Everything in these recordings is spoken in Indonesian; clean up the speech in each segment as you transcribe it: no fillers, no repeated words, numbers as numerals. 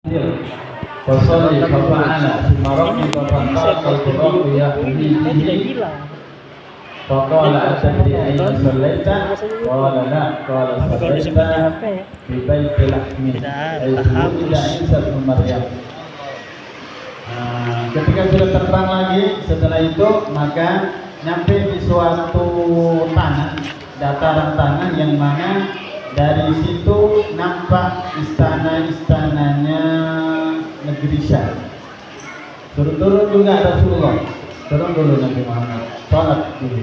Wasalli fa'ala Simarokni fa'ala Al-Qur'an ya'ni Faqala asadri ayna sallaita Qala la Qala sallaita Fi baiti lahmi Ayyu ila Isa bin Maryam. Ketika sudah terbang lagi, setelah itu maka nyampe di suatu tanah, dataran tanah yang mana dari situ nampak istana-istananya negeri Syam. Turun juga Rasulullah, turun dulu Nabi Muhammad, sholat dulu.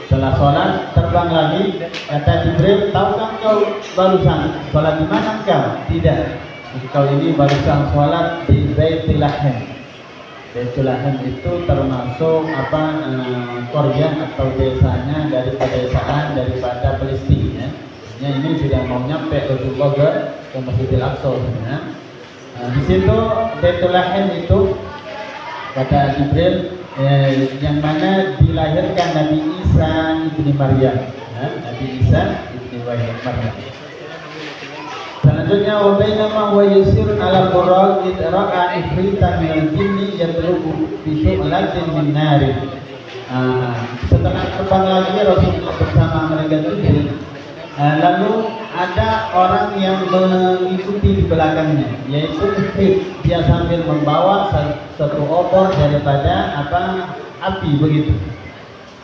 Setelah sholat terbang lagi, kata Jibril, tahukah kau barusan sholat di mana kau? Tidak, kau ini barusan sholat di Baitul Lahim. Baitul Lahim itu termasuk Korea atau desanya daripada Palestina. Ya, ini sudah mau nyampe Rasulullah ke Masjidil Aqsa. Di situ Baitul Lahim itu kata Jibril yang mana dilahirkan Nabi Isa ibni Maryam. Nabi Isa ibni Maryam. Selanjutnya wa bainama huwa yasir ala qurra id ra'a ifritan min al-jinni yatlubu fi syu'latin min nar. Setelah terbang lagi Rasulullah bersama mereka itu lalu ada orang yang mengikuti di belakangnya, yaitu ifrit. Dia sambil membawa satu obor daripada api begitu.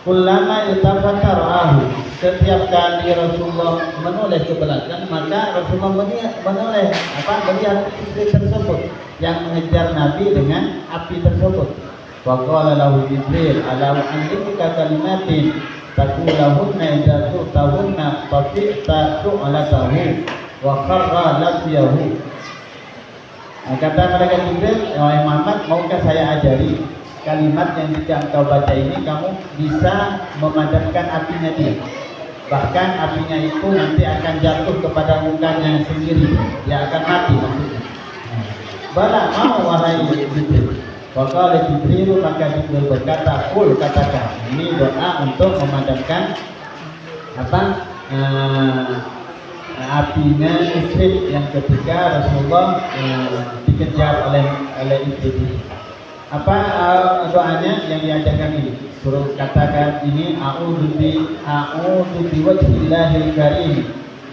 Kullama iltafata ra'ahu, setiap kali Rasulullah menoleh ke belakang, maka Rasulullah menoleh melihat istri tersebut yang mengejar Nabi dengan api tersebut. Wa qala lahu Jibril, ala u'allimuka kalimatin taqulahunna idza tutahunna fafi'ta su'alatahu wa kharra lafiyahu. Kata mereka Jibril, wahai Muhammad, maukah saya ajari kalimat yang jika engkau baca ini kamu bisa memadamkan apinya dia, bahkan apinya itu nanti akan jatuh kepada mukanya sendiri, dia akan mati maksudnya. Bala mau wahai Jibril. Waqala Jibril, maka Jibril berkata, qul, katakan. Ini doa untuk memadamkan apinya istri yang ketika Rasulullah dikejar oleh istri. Doanya yang diajarkan ini? Suruh katakan ini, a'udzu bi wajhillahil karim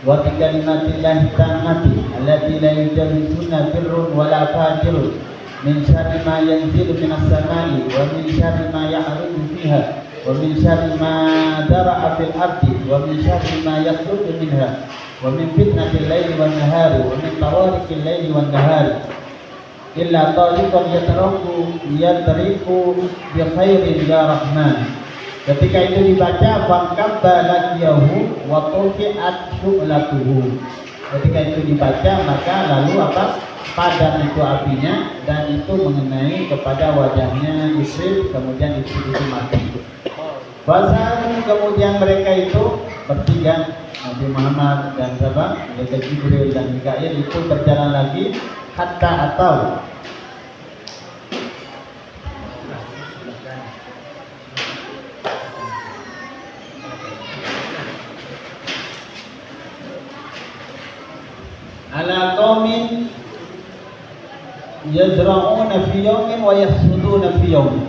wa bi kalimatillahi tammati allati la yujawizuna birrun wala fajirun min syarri ma yanzilu minas samai wa min syarri ma ya'ruju fiha wa min syarri ma dara'a fil ardi wa min syarri ma yakhruju minha wa min fitnatil laili wan nahari wa min tawariqil laili wan nahari illa tariqan yatriqu bi khairin ya Rahman. Ketika itu dibaca faqabba lakiyahu wa tufi'at syu'latuhu. Ketika itu dibaca maka lalu padam itu apinya dan itu mengenai kepada wajahnya istri, kemudian istri itu mati. Basaru, kemudian mereka itu bertiga, Nabi Muhammad dan sahabat, mereka Jibril dan Mikail itu berjalan lagi hatta atau ala qaumin yazra'una fi yawmin wa yahsuduna fi yawmin.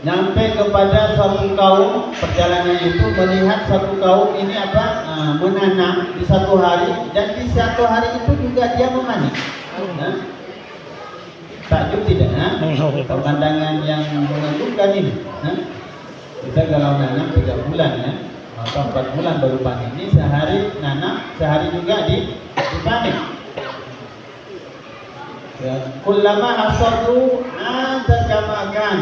Nyampe kepada satu kaum, perjalanan itu melihat satu kaum ini menanam di satu hari dan di satu hari itu juga dia memanen. Takjub tidak? Pemandangan yang mengagumkan ini. Kita kalau nanam 3 bulan ya, atau 4 bulan baru panen. Ini sehari nanam, sehari juga dipanen. Kullama hasadu ada kamakan.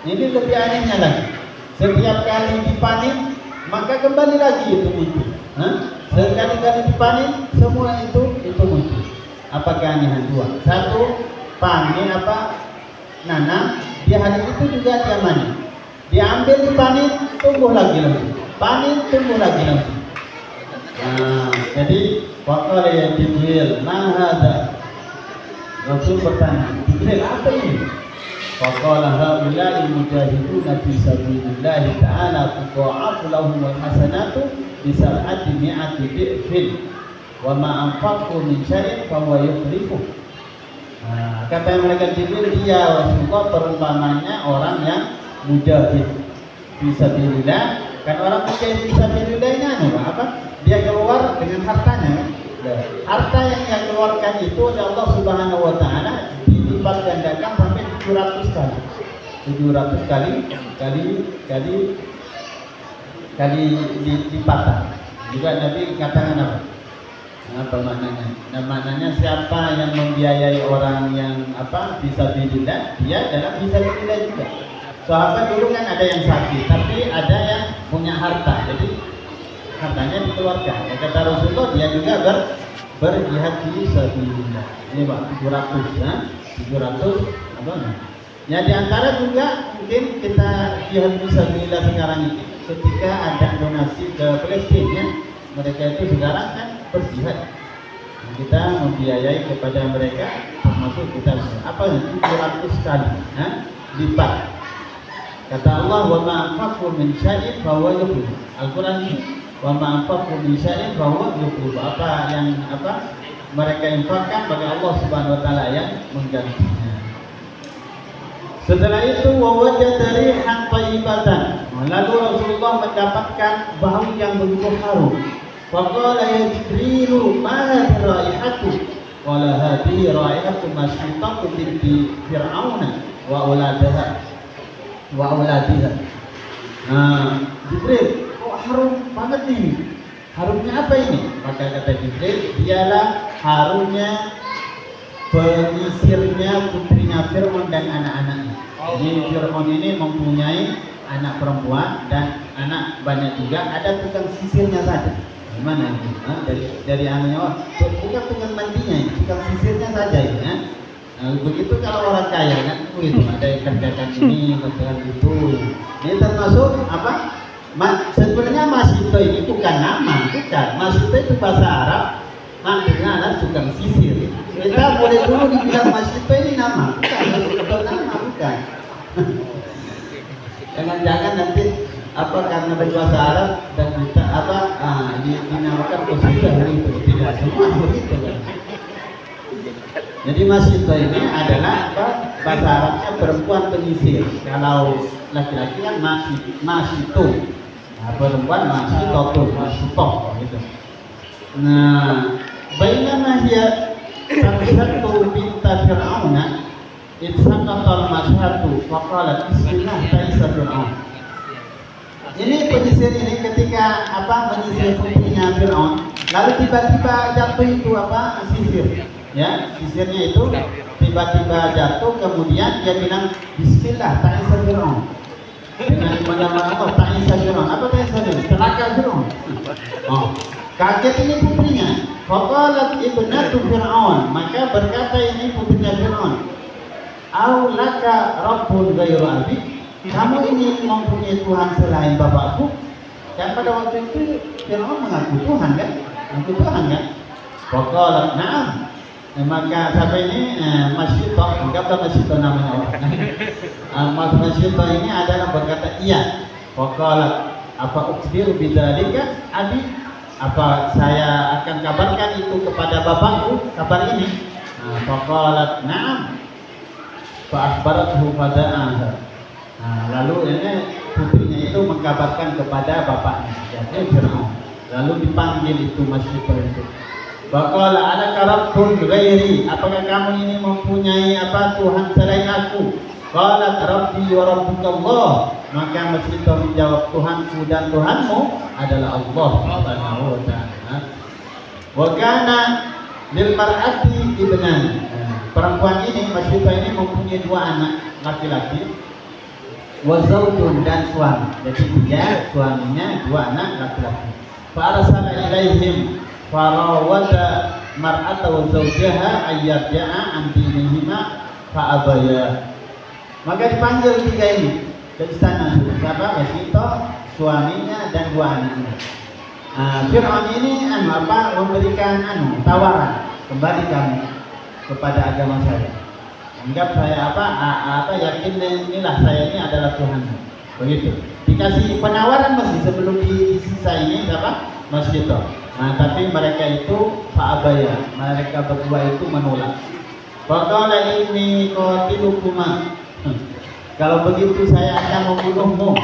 Ini lebih anehnya lagi. Setiap kali dipanen maka kembali lagi itu muncul. Sekali-kali dipanen semua itu muncul. Apa keanehan? 2. 1, panen nanam, di hari itu juga dia panen. Diambil dipanen, tumbuh lagi. Panen, tumbuh lagi. Jadi waqala ya Jibril, ma hadza? Rasul bertanya, Jibril, apa ini? Faqala haula'i mujahiduna fi sabilillah ta'ala tudha'afu lahumul hasanatu bi sab'ati mi'ati dhi'fin. wa ma anfaqu min syai'in fa huwa yukhlifu. Kata mereka Jibril, dia Rasulullah perumpamannya orang yang mujahid fisabilillah. Kan orang mujahid fisabilillah ini apa? Dia keluar dengan hartanya. Harta yang dia keluarkan itu oleh Allah Subhanahu wa taala dilipat gandakan sampai 700 kali. 700 kali dipatah. Juga Nabi katakan apa maknanya? Nah, maknanya siapa yang membiayai orang yang fisabilillah, dia adalah fisabilillah juga. Sahabat dulu kan ada yang sakit, tapi ada yang punya harta, jadi hartanya dikeluarkan. Ya, kata Rasulullah, dia juga berjihad fisabilillah. Ini Pak, 700 apa? Ya di antara juga mungkin kita jihad fisabilillah sekarang ini, ketika ada donasi ke Palestina, ya, mereka itu sekarang kan berjihad. Nah, kita membiayai kepada mereka, termasuk kita apa 700 kali, lipat. Kata Allah, wa ma anfaqu min syai'in fa huwa yukhlifu. Al-Qur'an ini, wa ma anfaqu min syai'in fa huwa yukhlifu. Apa yang mereka infakkan, bagi Allah Subhanahu wa taala yang menggantinya. Setelah itu wajada rihan thayyibatan. Lalu Rasulullah mendapatkan bau yang begitu harum. Faqala ya Jibril, ma hadhihi raihatu? Qala hadhihi raihatu masyiqatu binti Fir'auna wa auladiha. Jibril, kok harum banget nih? Harumnya apa ini? Maka kata Jibril, dialah harumnya penyisirnya putrinya Fir'aun dan anak-anaknya. Jadi Fir'aun ini mempunyai anak perempuan dan anak banyak juga, ada tukang sisirnya saja. Gimana ini? Dari anunya, bukan tukang mandinya, tukang sisirnya saja ini. Begitu kalau orang kaya kan, itu ada yang kerjakan ini, kerjakan itu. Ini termasuk apa? Sebenarnya Masito ini bukan nama, bukan. Masito itu bahasa Arab, maknanya adalah tukang sisir. Kita boleh dulu dibilang Masito ini nama, bukan nama, bukan. Jangan-jangan nanti karena berbahasa Arab dan kita dinamakan posisi itu, tidak semua begitu kan. Jadi Masito ini adalah bahasa Arabnya perempuan penyisir. Kalau laki-laki kan Masito. Nah, perempuan Masito gitu. Nah, bainama hiya satu binta Fir'auna itsaqatal mashhatu faqalat bismillah ta'isa Fir'aun. Ini penyisir ini ketika menyisir putrinya Fir'aun, lalu tiba-tiba jatuh itu sisir. Ya, sisirnya itu tiba-tiba jatuh, kemudian dia bilang bismillah ta'isa Fir'aun. Dengan nama Allah ta'isa Fir'aun. Apa ta'isa Fir'aun? Celaka Fir'aun. Kaget ini putrinya. Faqalat ibnatu Fir'aun. Maka berkata ini putrinya Fir'aun, au laka rabbun ghairu abi? Kamu ini mempunyai Tuhan selain bapakku? Dan pada waktu itu Fir'aun mengaku Tuhan kan? Faqalat na'am. Maka sampai ini Masito, anggaplah Masito namanya orang. Masito ini adalah berkata iya. Faqalat apa ukhbiru bidzalika abi? Apa saya akan kabarkan itu kepada bapakku, kabar ini? Faqalat na'am. Fa akhbarathu fada'aha. Lalu ini putrinya itu mengkabarkan kepada bapaknya, yaitu Fir'aun. Lalu dipanggil itu Masito itu. Faqala ana rabbun ghairi, apakah kamu ini mempunyai Tuhan selain aku? Qalat rabbi wa rabbuka Allah. Maka Masito menjawab, Tuhanku dan Tuhanmu adalah Allah Subhanahu wa taala. Wa kana lil mar'ati ibnan. Perempuan ini, Masito ini mempunyai dua anak laki-laki. Wa zaujun dan suami. Jadi dia suaminya dua anak laki-laki. Fa arsala ilaihim farawada mar'ata wa zawjaha ayyarja'a an dinihima fa abaya. Maka dipanggil tiga ini ke istana. Siapa? Masito, suaminya dan dua anaknya. Fir'aun ini memberikan tawaran, kembali kamu kepada agama saya. Anggap saya yakin inilah saya ini adalah Tuhan. Begitu. Dikasih penawaran masih sebelum disisa ini siapa? Masito. Nah, tapi mereka itu fa'abaya, mereka berdua itu menolak. Faqala inni qatilukuma. Kalau begitu saya akan membunuhmu.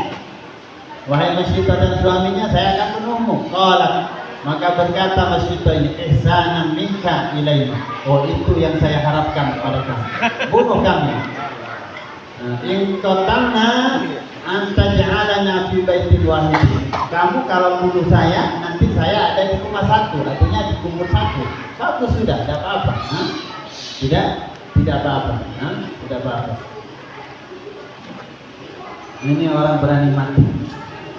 Wahai Masyidah dan suaminya, saya akan membunuhmu. Qala, maka berkata Masyidah ini, ihsanan minka ilaina. Oh, itu yang saya harapkan kepada kamu. Bunuh kami. In qatalna anta ja'alana fi baitil wahid. Kamu kalau bunuh saya, nanti saya ada di rumah satu, artinya di kubur satu. Satu sudah, tidak apa-apa. Tidak apa-apa. Tidak apa-apa. Ini orang berani mati.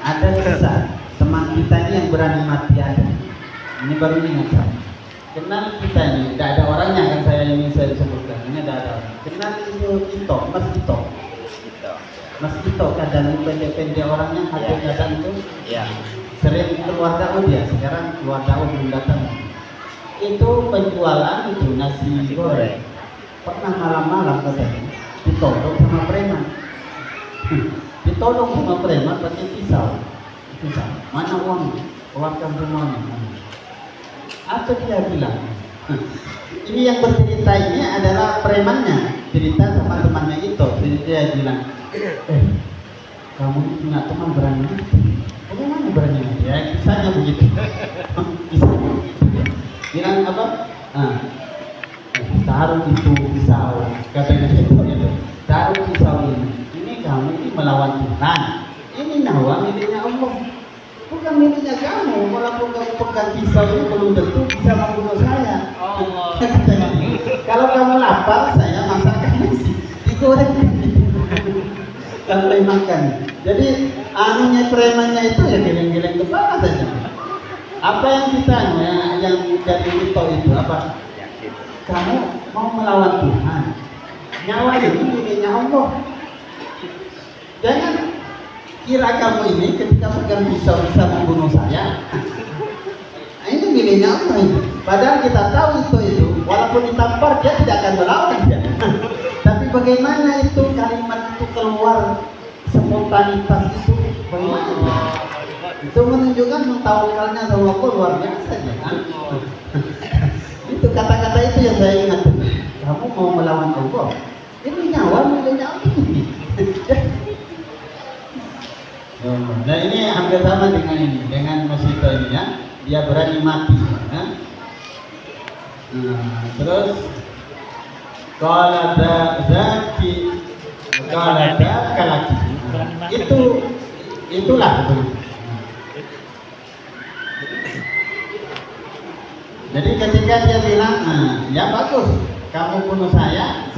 Ada kisah teman kita ini yang berani mati ada. Ini baru ingat saya. Kenal kita ini, tidak ada orangnya kan saya sebutkan. Ini tidak ada orang. Kenal itu Tito, Mas Tito. Mas Tito kadang pendek-pendek orangnya kadang-kadang itu ya. Sering keluar daun dia, sekarang keluar daun belum datang. Itu penjualan itu nasi goreng. Pernah malam-malam katanya ditodong sama preman. Ditodong sama preman pakai pisau. Mana uang? Keluarkan semuanya. Atau dia bilang, ini yang bercerita ini adalah premannya, cerita sama temannya itu. Jadi dia bilang, kamu punya teman berani mati. Bagaimana berani mati? Ya kisahnya begitu. Kisahnya begitu. Bilang apa? Taruh itu pisau, katanya itu. Taruh pisau ini. Ini kamu ini melawan Tuhan. Ini nyawa miliknya Allah. Bukan miliknya kamu. Walaupun kamu pegang pisau ini belum tentu bisa membunuh saya. Kalau kamu lapar, saya masakkan nasi digoreng. Sampai makan. Jadi anunya premannya itu ya geleng-geleng kepala saja. Apa yang kita yang dari itu apa? Kamu mau melawan Tuhan. Nyawa ini miliknya Allah. Jangan kira kamu ini ketika pegang pisau bisa membunuh saya. Nah, ini miliknya Allah ini. Padahal kita tahu itu walaupun ditampar dia tidak akan melawan dia. Tapi bagaimana itu kalimat itu keluar, spontanitas itu bagaimana? Itu menunjukkan mentawakalnya sama Allah luar biasa ya. Itu kata-kata itu yang saya ingat. Kamu mau melawan Allah, ini nyawa miliknya Allah. Nah ini hampir sama dengan ini, dengan Masyidah ini ya. Dia berani mati ya. Terus kalau zaki kalaki itulah betul. Jadi ketika dia bilang, ya bagus, kamu bunuh saya,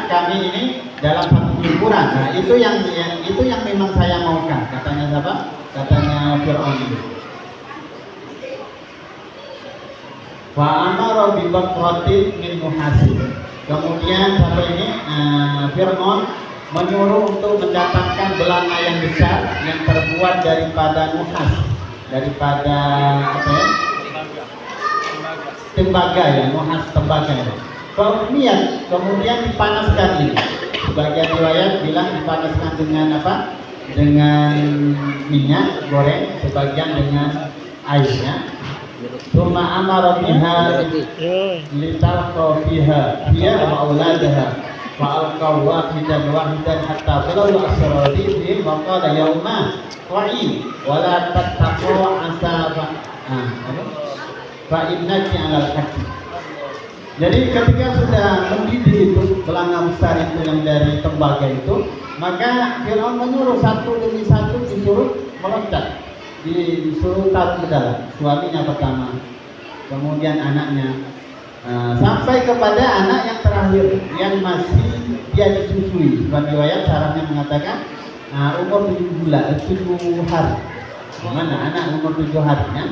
kami ini dalam satu hiburan. Nah itu yang memang saya maukan. Katanya siapa? Katanya Fir'aun itu. Wa amara bi baqratin min muhasib. Kemudian sampai ini Fir'aun menyuruh untuk mendatangkan belanga yang besar yang terbuat daripada nuhas, daripada apa ya? Tembaga ya, nuhas tembaga ya. Kemudian dipanaskan ini. Sebagian riwayat bilang dipanaskan dengan apa? Dengan minyak goreng, sebagian dengan airnya. Suma amara biha litalqa fiha hiya wa auladaha fa alqaw wahidan hatta balaw asrarihim wa qala yauma wa'i wa la tattaqu asaba fa innaki 'alal haqqi. Jadi ketika sudah mendidih itu belanga besar itu yang dari tembaga itu, maka Fir'aun menyuruh satu demi satu disuruh meloncat, disuruh taruh ke dalam. Suaminya pertama, kemudian anaknya, sampai kepada anak yang terakhir yang masih dia disusui. Sebab riwayat syaratnya mengatakan umur 7 hari. Mana anak umur 7 harinya?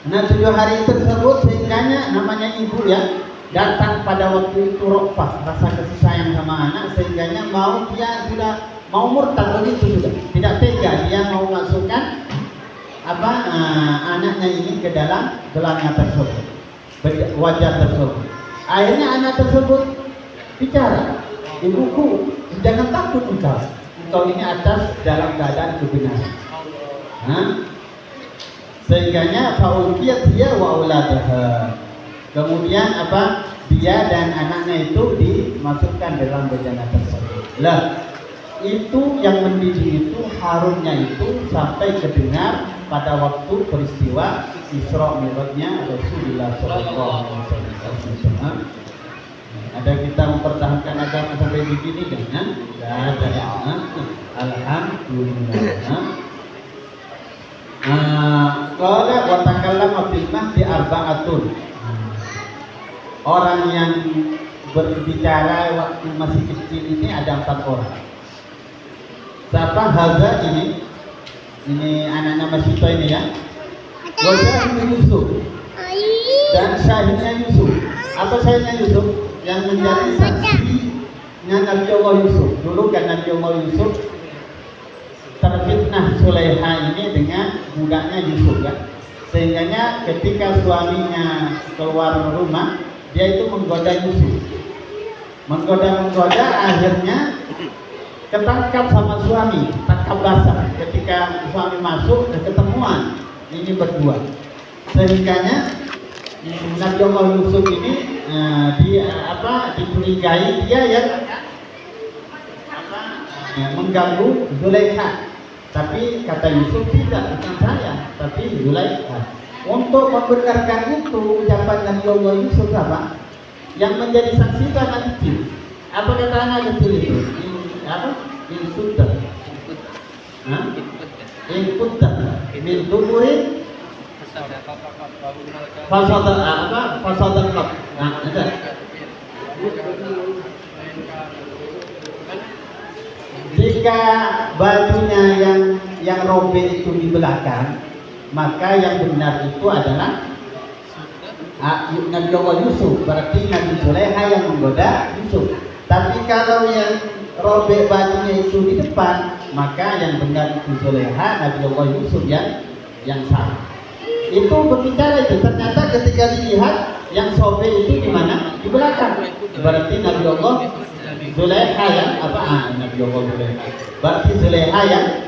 Nah 7 hari tersebut sehingganya namanya ibu ya datang pada waktu itu rofah, rasa kasih sayang sama anak, sehingganya dia sudah mau murtad begitu sudah, tidak tega dia mau masukkan apa anaknya ini ke dalam belanga tersebut, wajah tersebut. Akhirnya anak tersebut bicara, ibuku jangan takut engkau ini atas dalam keadaan kebenaran. Sehingganya faulkiyat dia wa auladaha. Kemudian apa? Dia dan anaknya itu dimasukkan dalam bejana tersebut. Lah, itu yang mendidik itu harunnya itu sampai kedengar pada waktu peristiwa Isra Mi'rajnya Rasulullah Sallallahu Alaihi Wasallam. Ada kita mempertahankan agama sampai begini kan? Tidak ada ya. Alhamdulillah. Qala wa takallama fil mahdi arba'atun. Orang yang berbicara waktu masih kecil ini ada 4 orang. Siapa? Haza ini anaknya Mas Sito ini ya. Wajah Yusuf dan syahidnya Yusuf. Apa syahidnya Yusuf? Yang menjadi saksinya Nabi Allah Yusuf. Dulu kan Nabi Allah Yusuf terfitnah Sulaiha ini dengan budaknya Yusuf kan. Sehingganya ketika suaminya keluar rumah, dia itu menggoda Yusuf. Menggoda akhirnya ketangkap sama suami, tangkap basah. Ketika suami masuk ketemuan ini berdua. Sehingganya Nabi Allah Yusuf ini dicurigai dia yang mengganggu Zulaikha. Tapi kata Yusuf, tidak, bukan saya, tapi Zulaikha. Untuk membenarkan itu ucapan Nabi Allah Yusuf apa? Yang menjadi saksi itu anak kecil. Apa kata anak kecil itu? In kutta min duburin fasadan qab. Nah, itu. Jika bajunya yang robek itu di belakang, maka yang benar itu adalah Nabi Allah Yusuf, berarti Nabi Zulaikha yang menggoda Yusuf. Tapi kalau yang robek bajunya itu di depan, maka yang benar itu Zulaikha, Nabi Allah Yusuf yang salah. Itu berbicara itu, ternyata ketika dilihat yang sobek itu di mana? Di belakang. Berarti Nabi Allah Zulaikha yang Nabi Allah Zulaikha. Berarti Zulaikha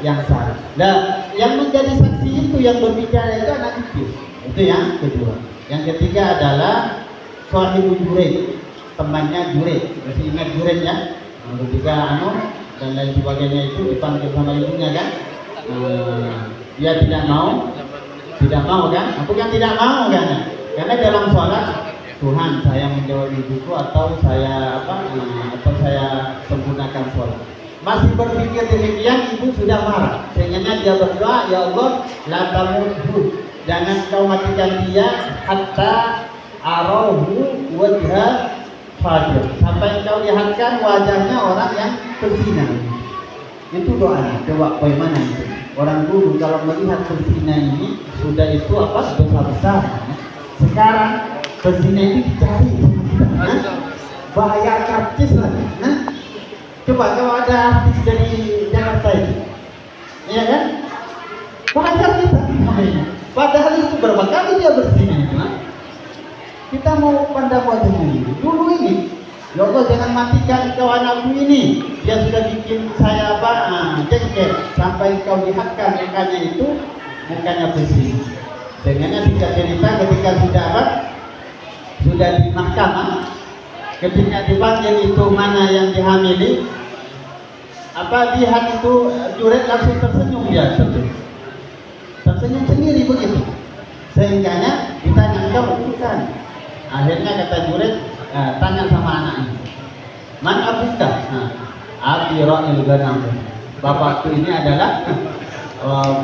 yang salah. Nah, yang menjadi saksi itu yang berbicara itu anak kecil. Itu yang kedua. Yang ketiga adalah Sahibul Jureid, temannya Jureid. Masih ingat Jureid ya? Ketika dan lain sebagainya itu dipanggil sama ibunya kan? Dia tidak mau kan? Bukan tidak mau kan? Karena dalam sholat, Tuhan saya menjawab ibuku atau saya sempurnakan sholat. Masih berpikir demikian, ibu sudah marah. Sehingga dia berdoa, ya Allah, la tamudhu, jangan kau matikan dia hatta arahu wajha fajr, sampai kau lihatkan wajahnya orang yang berzina. Itu doanya. Coba bagaimana itu? Orang dulu kalau melihat berzina ini sudah itu dosa besar. Sekarang berzina ini dicari sama kita. Bahaya karcis lagi. Coba kalau ada artis dari Jakarta ini, ya kan? Wajar kita. Padahal itu berapa kali dia berzina. Kita mau pandang wajahnya ini. Dulu ini, ya Allah jangan matikan kau anakku ini. Dia sudah bikin saya jengkel sampai kau lihatkan mukanya itu, mukanya bersih. Dengannya tidak cerita ketika sudah di mahkamah, ketika dipanggil itu mana yang dihamili, lihat itu Jureid langsung tersenyum dia tersenyum sendiri begitu. Sehingganya ditanya kau bukan. Akhirnya kata Jureid, tanya sama anaknya, man abuka? Abi ra'il ghanam. Bapakku ini adalah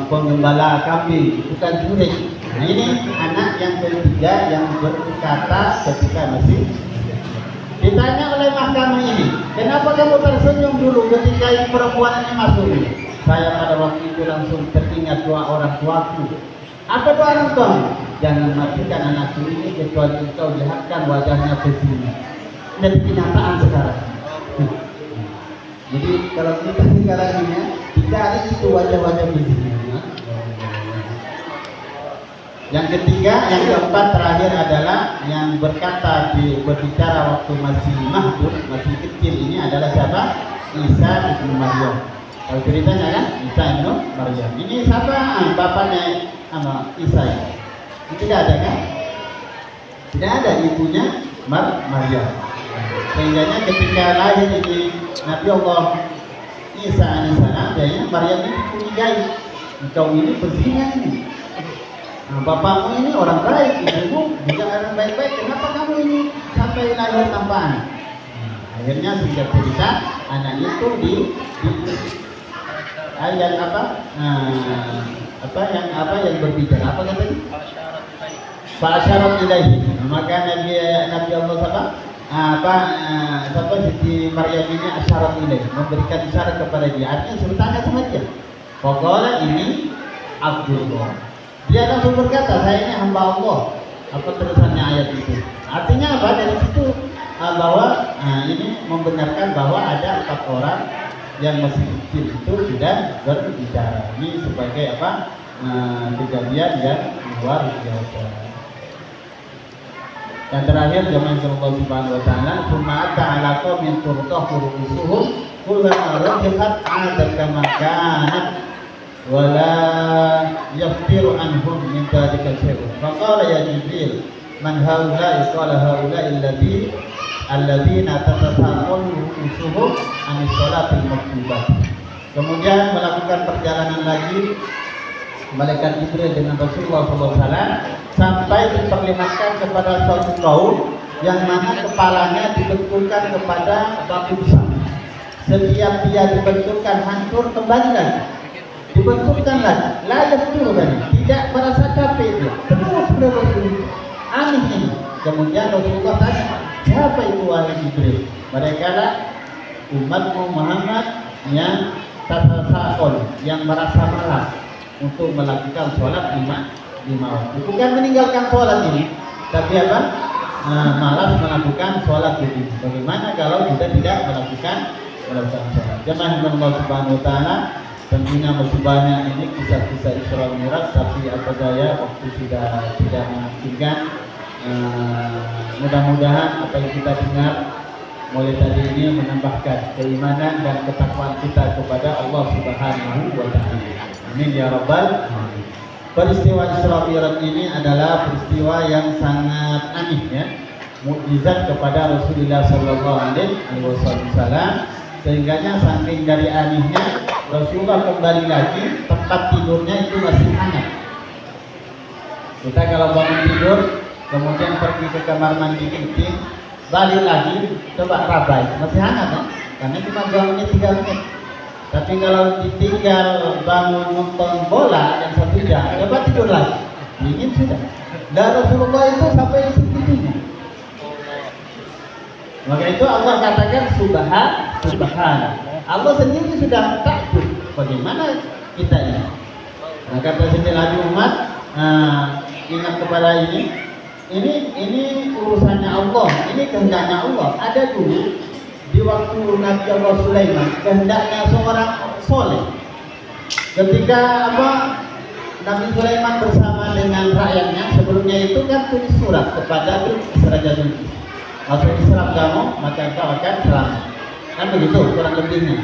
pengembala kambing, bukan Jureid. Nah ini anak yang ketiga yang berkata ketika masih ditanya oleh mahkamah ini, kenapa kamu tersenyum dulu ketika perempuan ini masuk? Saya pada waktu itu langsung teringat doa orang tuaku. Apa doa orang tuamu? Jangan matikan anakku ini kecuali engkau lihatkan wajahnya bersih. Jadi kenyataan sekarang. Jadi kalau kita sekarang ini dicari itu wajah-wajah bersih. Yang ketiga, yang keempat terakhir adalah yang berbicara waktu masih mahdud, masih kecil ini adalah siapa? Isa ibnu Maryam. Kalau ceritanya kan Isa ibnu Maryam. Ini siapa? Bapaknya Isa ini? Tidak ada kan? Tidak ada ibunya Maryam. Sehingga ketika lahir ini Nabi Allah Isa alaihissalam, dia Maryam ini curigai, engkau ini berzina ini. Nah, bapakmu ini orang baik, ibumu juga orang baik-baik. Kenapa kamu ini sampai lahir tanpa anak? Nah, akhirnya singkat cerita, anak itu di ayat yang berbicara apa katanya? Fa'asyarat ilaihi. Maka Nabi Allah Siti Maryam ini asyarat ilaihi, memberikan isyarat kepada dia. Artinya suruh tanya sama dia. Pokoknya ini Abdullah. Dia langsung berkata, saya ini hamba Allah. Apa terusannya ayat itu? Artinya apa? Dari situ bahwa ini membenarkan bahwa ada 4 orang yang masih kecil itu sudah berbicara. Ini sebagai kejadian yang luar biasa. Dan terakhir zaman Allah Subhanahu wa taala, "Tsumma ta'ala qaumin turtahu rusuhum kullama rajahat 'adat kama kanat wa la yaftiru anhum min dzalika syai'un." Faqala ya Jibril, "Man haula'i?" Qala haula'i alladzina tatasaqalu rusuhum an sholatil maktubah. Kemudian melakukan perjalanan lagi malaikat Jibril dengan Rasulullah SAW sampai diperlihatkan kepada suatu kaum yang mana kepalanya dibenturkan kepada batu besar. Setiap dia dibenturkan hancur kembali lagi, dibenturkan lagi, layak turun, tidak merasa capek dia, terus aneh ini. Kemudian Rasulullah tanya, siapa itu wahai Jibril? Mereka lah umatmu Muhammad yang tatasaqul, yang merasa malas untuk melakukan sholat lima waktu. Bukan meninggalkan sholat ini, tapi malas melakukan sholat ini. Bagaimana kalau kita tidak melakukan sholat? Jemaah Allah Subhanahu wa taala, tentunya masih banyak ini kisah-kisah Isra Mi'raj, tapi apa daya waktu sudah tidak memungkinkan. Mudah-mudahan apa yang kita dengar mulai tadi ini menambahkan keimanan dan ketakwaan kita kepada Allah Subhanahu wa taala. Amin ya rabbal alamin. Peristiwa Isra Mi'raj ini adalah peristiwa yang sangat aneh ya, mukjizat kepada Rasulullah sallallahu alaihi wasallam, sehingganya saking dari anehnya Rasulullah kembali lagi, tempat tidurnya itu masih hangat. Kita kalau bangun tidur kemudian pergi ke kamar mandi kencing, balik lagi coba rabai, masih hangat kan? Karena cuma bangunnya 3 menit. Tapi kalau ditinggal bangun nonton bola yang 1 jam, coba tidur lagi, dingin sudah. Dan Rasulullah itu sampai di segitunya. Maka itu Allah katakan subhan. Allah sendiri sudah takjub. Bagaimana kita ini? Nah, kata Siti Nabi umat, ingat kepada ini urusannya Allah, ini kehendaknya Allah. Ada dulu di waktu Nabi Allah Sulaiman, kehendaknya seorang soleh. Ketika Nabi Sulaiman bersama dengan rakyatnya, sebelumnya itu kan tulis surat kepada Raja Bilqis. Waktu diserap kamu, maka kau akan selamat. Kan begitu kurang lebihnya.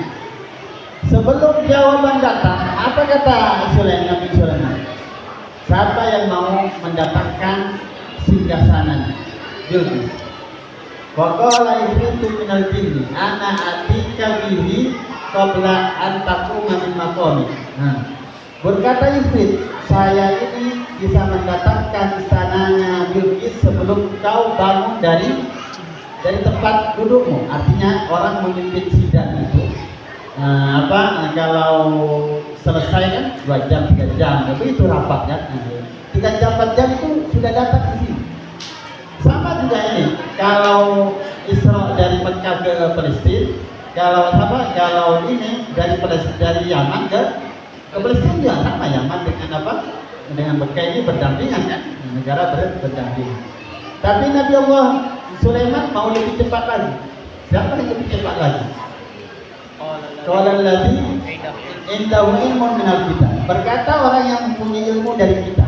Sebelum jawaban datang, apa kata Nabi Sulaiman? Siapa yang mau mendapatkan singgasananya Bilqis? Waqala itu minal jinni ana atika bihi qabla an taquma min maqami. Berkata Ifrit, saya ini bisa mendatangkan istananya Bilqis sebelum kau bangun dari tempat dudukmu. Artinya orang memimpin sidang itu kalau selesai kan 2 jam 3 jam, tapi itu rapat kan. 3 jam 4 jam itu sudah datang di sini. Sama juga ini, kalau Isra dari Mekah ke Palestina, kalau ini dari Yaman ke Palestina ya sama. Yaman dengan Mekah ini berdampingan kan, negara berdampingan. Tapi Nabi Allah Sulaiman mau lebih cepat lagi. Siapa yang lebih cepat lagi? Qala allazi indahu ilmun minal kitab. Berkata orang yang mempunyai ilmu dari kita.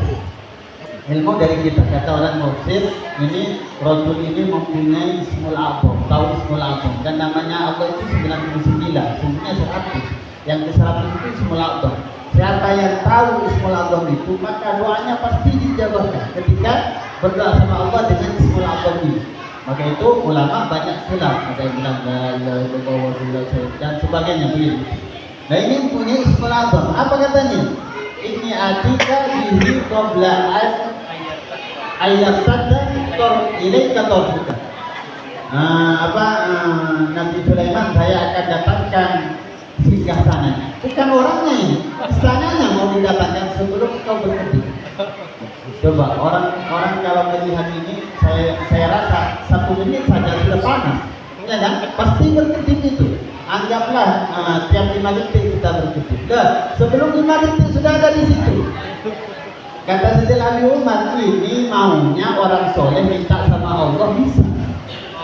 Ilmu dari kita, kata orang mufsir, ini Rasul ini mempunyai Ismul A'zam, tahu Ismul A'zam, dan namanya Allah itu 99, sebenarnya 100. Yang ke 100 itu Ismul A'zam. 100 siapa yang tahu Ismul A'zam itu, maka doanya pasti dijabahkan ketika berdoa sama Allah dengan Ismul A'zam ini. Maka itu ulama banyak khilaf, ada yang bilang la ilaha illallah dan sebagainya begitu. Nah ini punya Ismul A'zam. Apa katanya? Ini atika bihi qabla ayat tanda tor ilaika tawfiqa. Nabi Sulaiman saya akan dapatkan singgah sananya. Bukan orangnya ini, istananya mau didapatkan sebelum kau berkedip. Coba orang kalau melihat ini, saya rasa 1 menit saja sudah panas, ya kan? Pasti berkedip itu. Anggaplah tiap 5 detik kita berkedip. Sebelum 5 detik sudah ada di situ. Kata Sayyidil Ali Umar, ini maunya orang soleh minta sama Allah bisa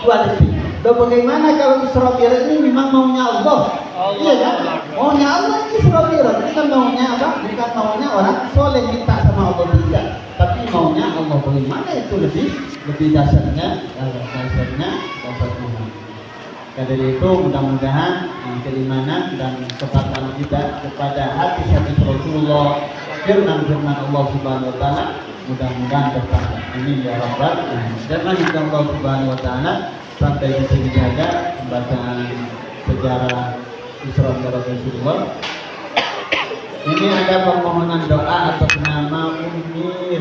2 detik. Bagaimana kalau Isra Mi'raj ini memang maunya Allah? Iya kan? Maunya Allah ini Isra Mi'raj. Ini kan maunya apa? Bukan maunya orang soleh minta sama Allah tidak, tapi maunya Allah. Bagaimana itu lebih dasarnya Tuhan. Dari itu mudah-mudahan keimanan dan ketaatan kita kepada hati-hati Rasulullah, firman-firman Allah Subhanahu wa taala mudah-mudahan bertambah. Amin ya rabbal alamin. Dan Allah Subhanahu wa taala sampai bisa dijaga pembacaan sejarah Isra Mi'raj Rasulullah. Ini ada permohonan doa atas nama Ummi